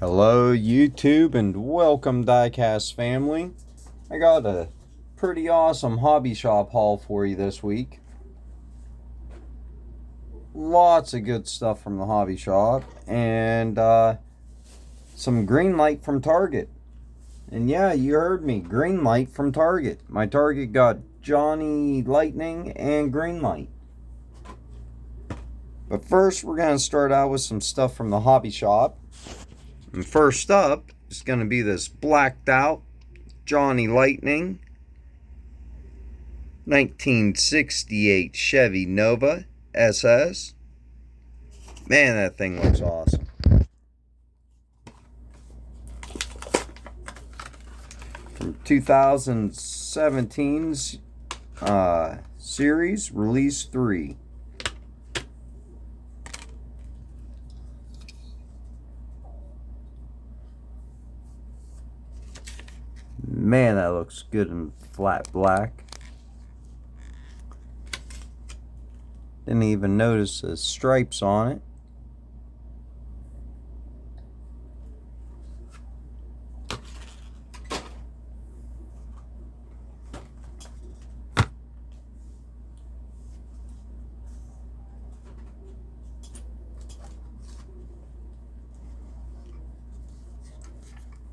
Hello YouTube and welcome Diecast family. I got a pretty awesome hobby shop haul for you this week. Lots of good stuff from the hobby shop and some Greenlight from Target. And yeah, you heard me, Greenlight from Target. My Target got Johnny Lightning and Greenlight. But first we're going to start out with some stuff from the hobby shop. And first up is going to be this blacked out Johnny Lightning 1968 Chevy Nova SS. Man, that thing looks awesome. From 2017's series, release 3. Man, that looks good in flat black. Didn't even notice the stripes on it.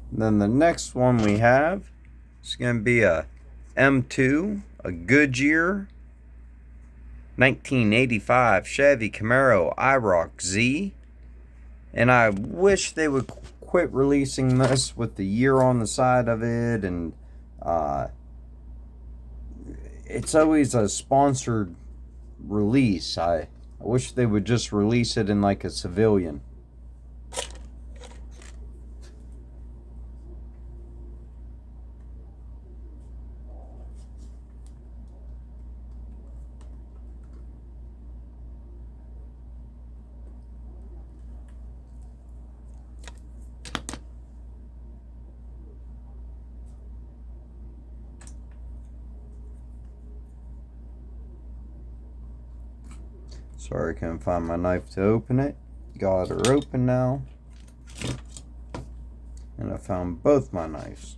Then the next one we have is going to be a M2, a Goodyear 1985 Chevy Camaro IROC Z. And I wish they would quit releasing this with the year on the side of it, and it's always a sponsored release. I wish they would just release it in like a civilian. Sorry, I couldn't find my knife to open it. Got her open now. And I found both my knives.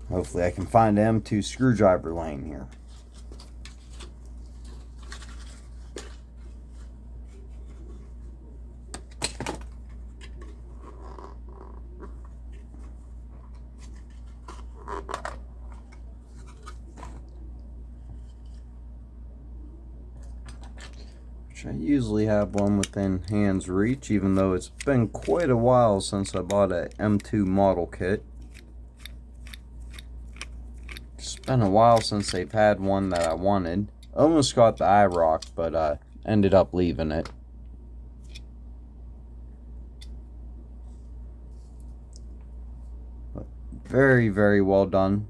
Hopefully I can find an M2 screwdriver laying here. I usually have one within hand's reach, even though it's been quite a while since I bought a M2 model kit. It's been a while since they've had one that I wanted. Almost got the IROC, but I ended up leaving it. But very, very well done.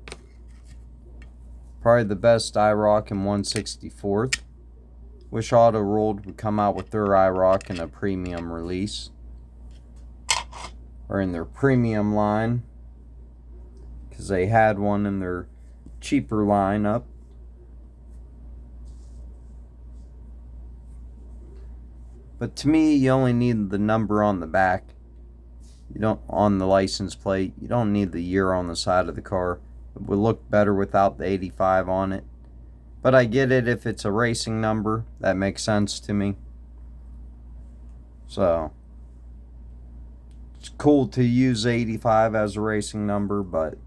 Probably the best IROC in 1/64th. Wish Auto Rolled would come out with their IROC in a premium release, or in their premium line, because they had one in their cheaper lineup. But to me, you only need the number on the back. You don't, on the license plate. You don't need the year on the side of the car. It would look better without the 85 on it. But I get it if it's a racing number. That makes sense to me. So, it's cool to use 85 as a racing number, but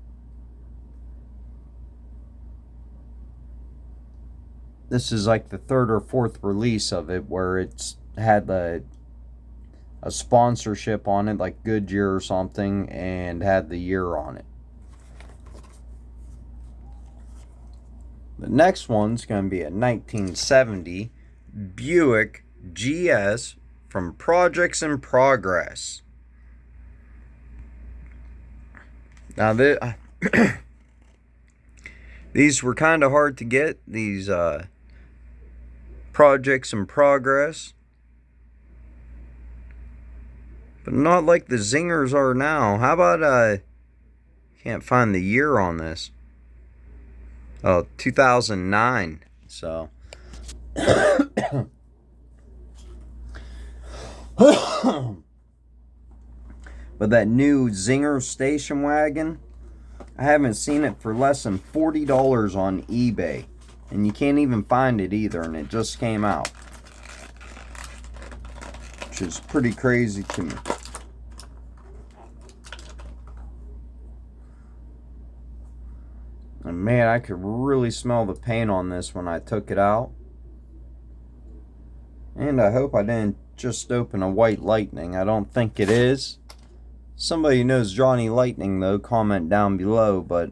this is like the third or fourth release of it where it's had a sponsorship on it, like Goodyear or something, and had the year on it. The next one's going to be a 1970 Buick GS from Projects in Progress. Now, these were kind of hard to get, these Projects in Progress. But not like the Zingers are now. How about, can't find the year on this. Oh, 2009. So But that new Zinger station wagon, I haven't seen it for less than $40 on eBay. And you can't even find it either, and it just came out. Which is pretty crazy to me. And man, I could really smell the paint on this when I took it out. And I hope I didn't just open a white lightning. I don't think it is. Somebody who knows Johnny Lightning, though, comment down below, but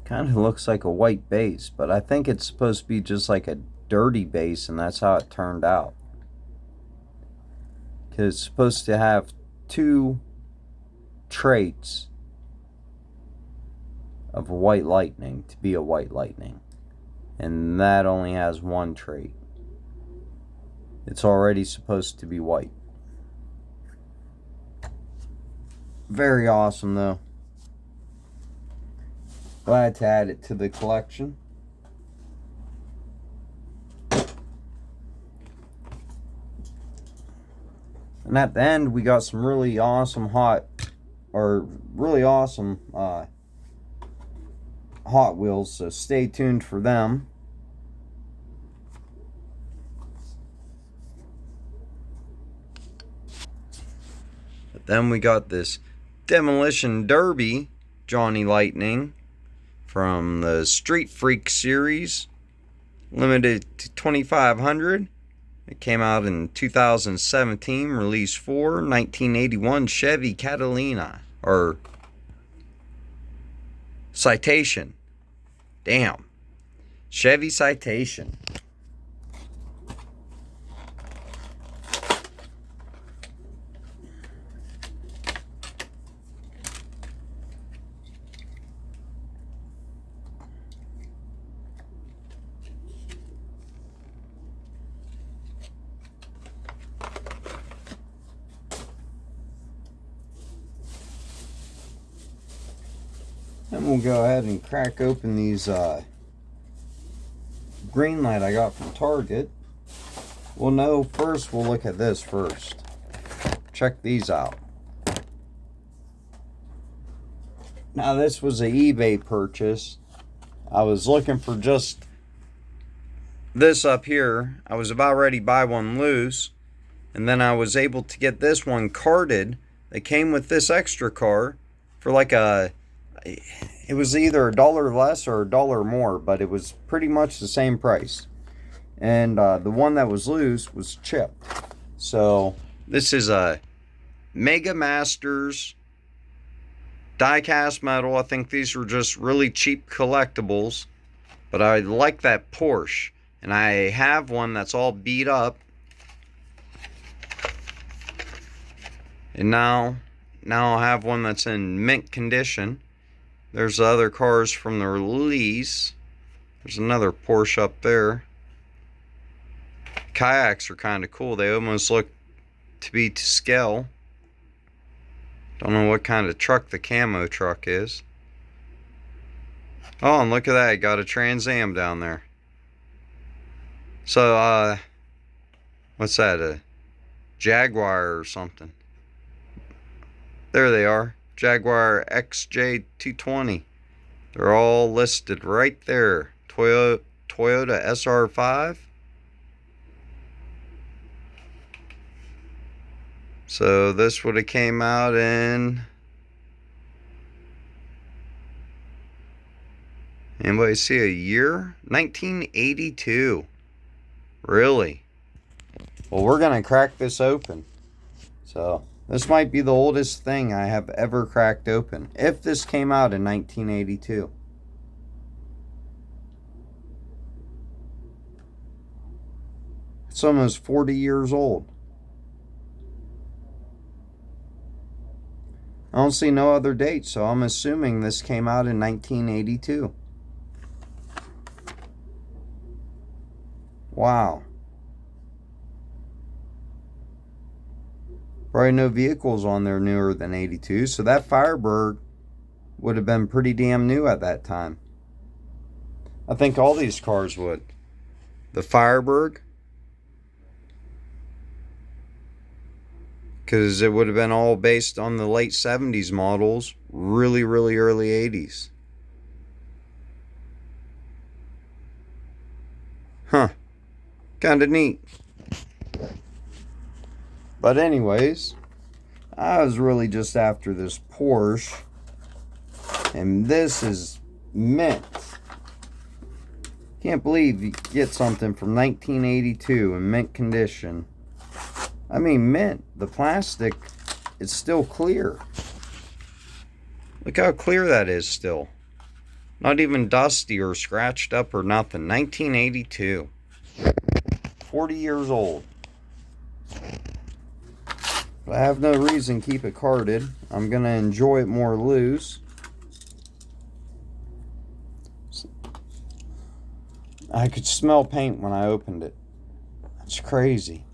kind of looks like a white base, but I think it's supposed to be just like a dirty base, and that's how it turned out. Because it's supposed to have two traits of a white lightning to be a white lightning, and that only has one trait. It's already supposed to be white. Very awesome, though. Glad to add it to the collection. And at the end, we got some really awesome Hot Wheels, so stay tuned for them. But then we got this Demolition Derby Johnny Lightning from the Street Freak series, limited to 2,500. It came out in 2017, release 4, 1981 Chevy Catalina, or Citation. Damn. Chevy Citation. And we'll go ahead and crack open these Greenlight I got from Target. Well, no, first we'll look at this first. Check these out. Now, this was an eBay purchase. I was looking for just this up here. I was about ready to buy one loose, and then I was able to get this one carded. They came with this extra car for like it was either $1 less or $1 more, but it was pretty much the same price. And the one that was loose was chipped. So this is a Mega Masters die-cast metal. I think these were just really cheap collectibles, but I like that Porsche, and I have one that's all beat up. And now I have one that's in mint condition. There's the other cars from the release. There's another Porsche up there. Kayaks are kind of cool. They almost look to be to scale. Don't know what kind of truck the camo truck is. Oh, and look at that. Got a Trans Am down there. So, what's that? A Jaguar or something. There they are. Jaguar XJ220. They're all listed right there. Toyota SR5. So this would have came out in, anybody see a year? 1982. Really? Well, we're gonna crack this open. So this might be the oldest thing I have ever cracked open, if this came out in 1982. It's almost 40 years old. I don't see no other date, so I'm assuming this came out in 1982. Wow. Probably no vehicles on there newer than 82, so that Firebird would have been pretty damn new at that time. I think all these cars would. The Firebird, Because it would have been all based on the late 70s models, really, really early 80s. Huh. Kind of neat. But anyways, I was really just after this Porsche. And this is mint. Can't believe you get something from 1982 in mint condition. I mean, mint. The plastic is still clear. Look how clear that is still. Not even dusty or scratched up or nothing. 1982. 40 years old. But I have no reason to keep it carded. I'm going to enjoy it more loose. I could smell paint when I opened it. That's crazy.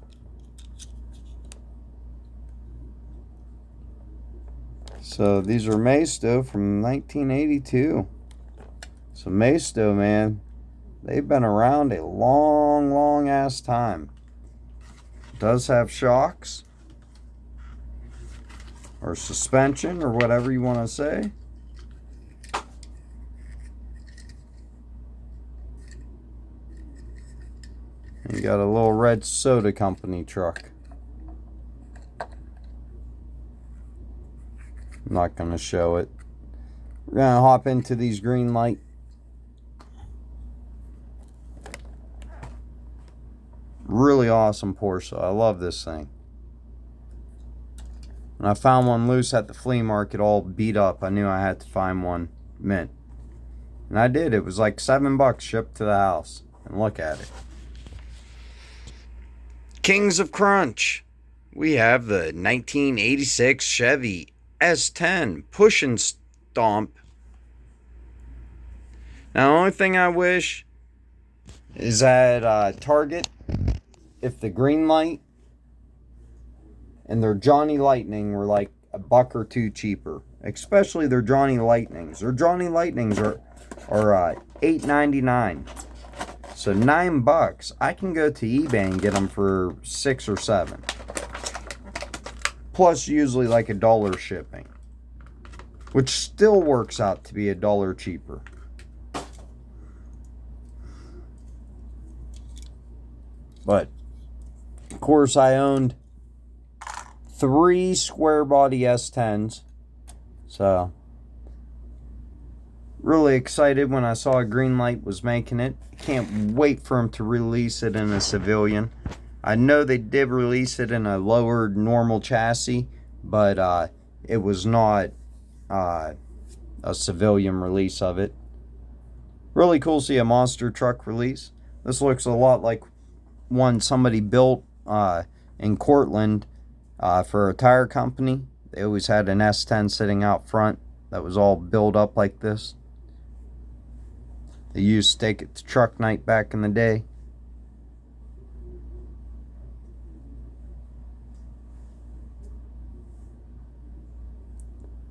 So these are Maisto from 1982. So Maisto, man, they've been around a long, long ass time. It does have shocks or suspension or whatever you want to say. You got a little red soda company truck. I'm not going to show it. We're going to hop into these Greenlight. Really awesome Porsche. I love this thing. When I found one loose at the flea market all beat up, I knew I had to find one mint. And I did. It was like $7 shipped to the house. And look at it. Kings of Crunch. We have the 1986 Chevy S10 Push and Stomp. Now, the only thing I wish is at Target, if the Greenlight and their Johnny Lightning were like $1 or $2 cheaper, especially their Johnny Lightnings. Their Johnny Lightnings are $8.99. So $9. I can go to eBay and get them for $6 or $7. Plus usually like $1 shipping, which still works out to be $1 cheaper. But of course I owned 3 square body S10s. So really excited when I saw Greenlight was making it. Can't wait for them to release it in a civilian. I know they did release it in a lowered normal chassis, but it was not a civilian release of it. Really cool to see a monster truck release. This looks a lot like one somebody built in Cortland for a tire company. They always had an S10 sitting out front that was all built up like this. They used to take it to truck night back in the day.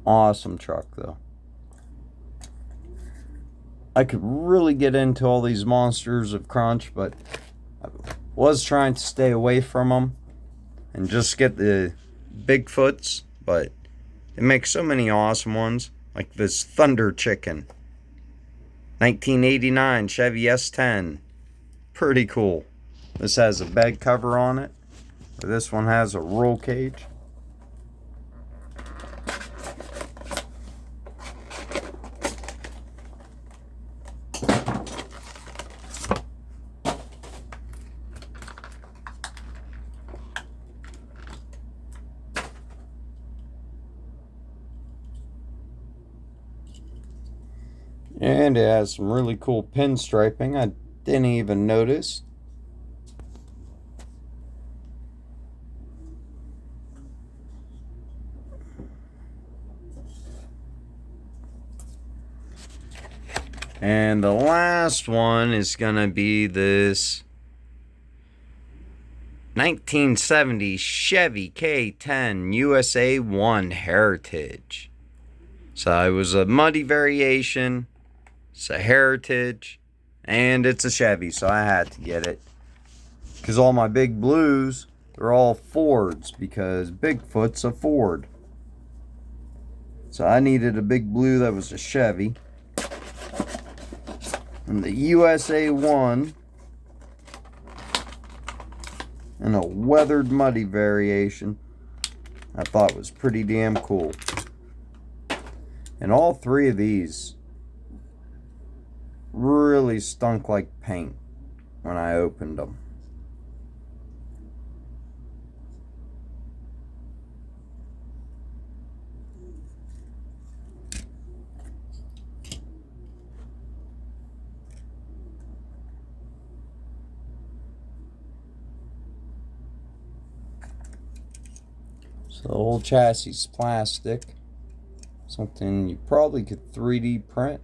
Awesome truck though. I could really get into all these monsters of crunch, but I was trying to stay away from them and just get the Bigfoots, but they make so many awesome ones, like this Thunder Chicken 1989 Chevy S10. Pretty cool. This has a bed cover on it. This one has a roll cage. And it has some really cool pinstriping. I didn't even notice. And the last one is going to be this 1970 Chevy K10 USA 1 Heritage. So it was a muddy variation. It's a Heritage. And it's a Chevy, so I had to get it. Because all my big blues they're all Fords because Bigfoot's a Ford. So I needed a big blue that was a Chevy. And the USA 1 and a weathered muddy variation I thought was pretty damn cool. And all three of these really stunk like paint when I opened them. So the whole chassis is plastic. Something you probably could 3D print.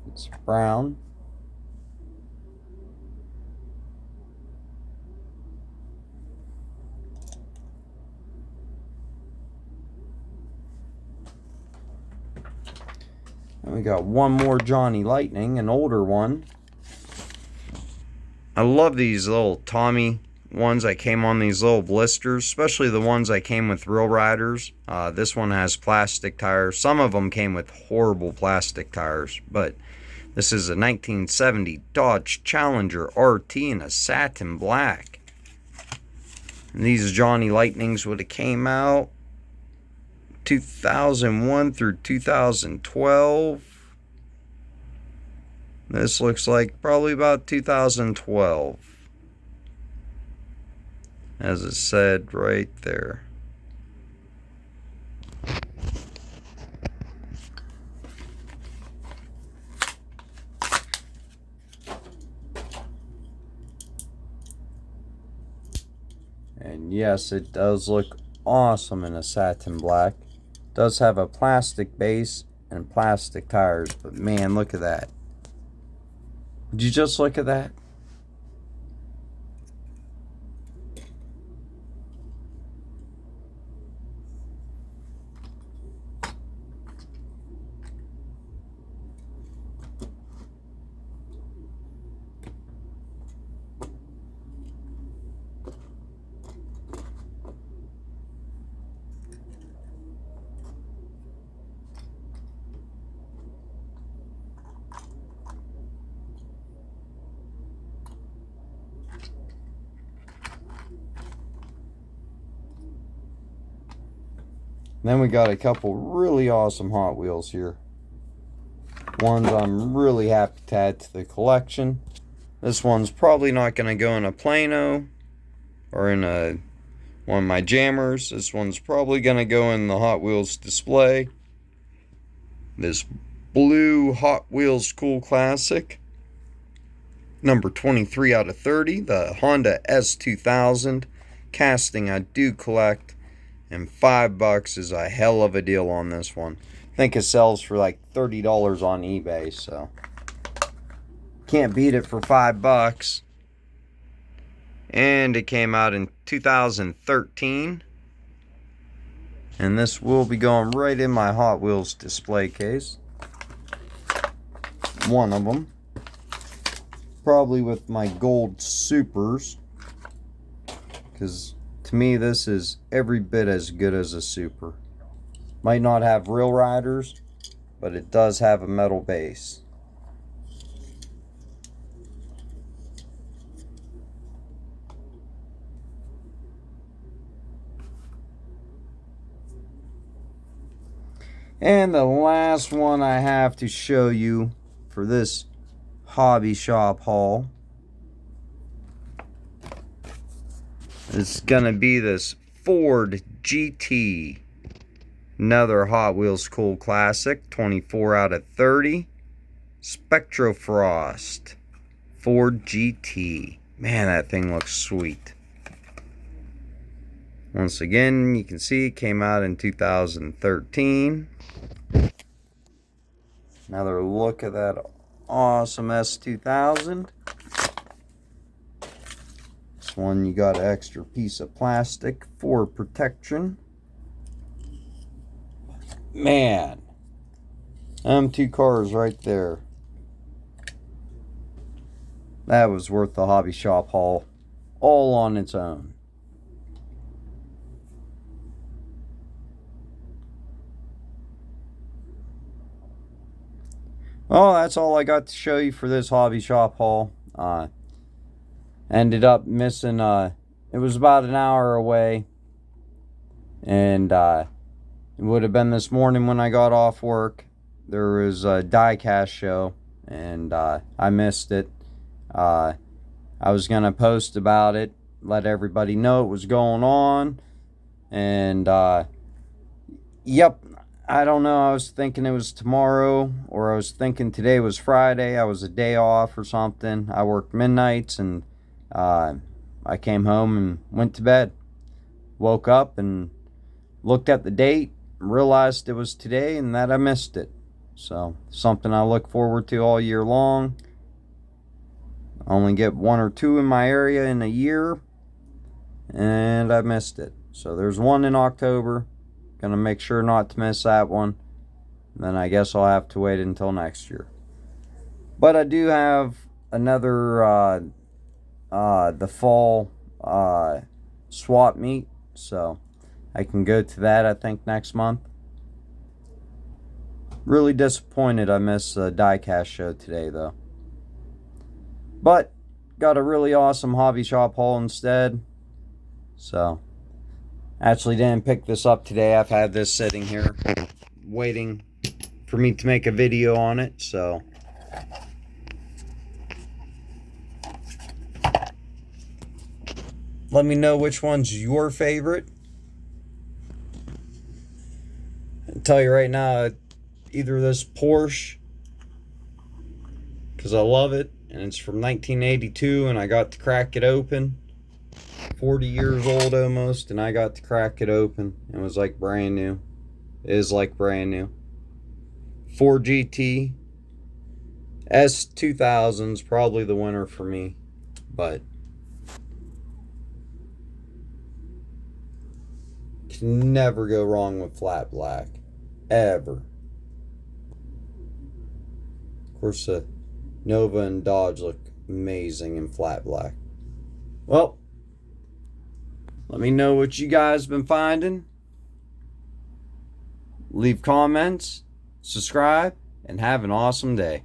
It's brown. And we got one more Johnny Lightning, an older one. I love these little Tommy ones that came on these little blisters, especially the ones that came with real riders. This one has plastic tires. Some of them came with horrible plastic tires, but this is a 1970 Dodge Challenger RT in a satin black. And these Johnny Lightnings would have came out 2001 through 2012. This looks like probably about 2012. As it said right there. And yes, it does look awesome in a satin black. It does have a plastic base and plastic tires, but man, look at that. Would you just look at that? Then we got a couple really awesome Hot Wheels here. Ones I'm really happy to add to the collection. This one's probably not going to go in a Plano or in one of my jammers. This one's probably going to go in the Hot Wheels display. This blue Hot Wheels Cool Classic. Number 23 out of 30. The Honda S2000. Casting I do collect. And $5 is a hell of a deal on this one. I think it sells for like $30 on eBay, so can't beat it for $5. And it came out in 2013. And this will be going right in my Hot Wheels display case. One of them. Probably with my gold supers. Because to me, this is every bit as good as a super. Might not have real riders, but it does have a metal base. And the last one I have to show you for this hobby shop haul is gonna be this Ford GT. Another Hot Wheels Cool Classic, 24 out of 30. Spectrofrost Ford GT. Man, that thing looks sweet. Once again, you can see it came out in 2013. Another look at that awesome S2000. This one, you got an extra piece of plastic for protection. Man, them two cars right there. That was worth the hobby shop haul all on its own. Well, that's all I got to show you for this hobby shop haul. Ended up missing, it was about an hour away. And it would have been this morning when I got off work. There was a die-cast show, and I missed it. I was going to post about it, let everybody know it was going on. And, yep, I don't know. I was thinking it was tomorrow, or I was thinking today was Friday. I was a day off or something. I worked midnights, and I came home and went to bed. Woke up and looked at the date, realized it was today, and that I missed it. So, something I look forward to all year long. I only get 1 or 2 in my area in a year, and I missed it. So there's one in October. Gonna make sure not to miss that one. Then I guess I'll have to wait until next year. But I do have another the fall swap meet, so I can go to that, I think, next month. Really disappointed I missed the die-cast show today, though. But got a really awesome hobby shop haul instead. So, actually didn't pick this up today. I've had this sitting here waiting for me to make a video on it, so let me know which one's your favorite. I'll tell you right now, either this Porsche, because I love it, and it's from 1982, and I got to crack it open. 40 years old almost, and I got to crack it open. It was like brand new. It is like brand new. 4 GT. S2000's probably the winner for me, but can never go wrong with flat black. Ever. Of course, the Nova and Dodge look amazing in flat black. Well, let me know what you guys been finding. Leave comments, subscribe, and have an awesome day.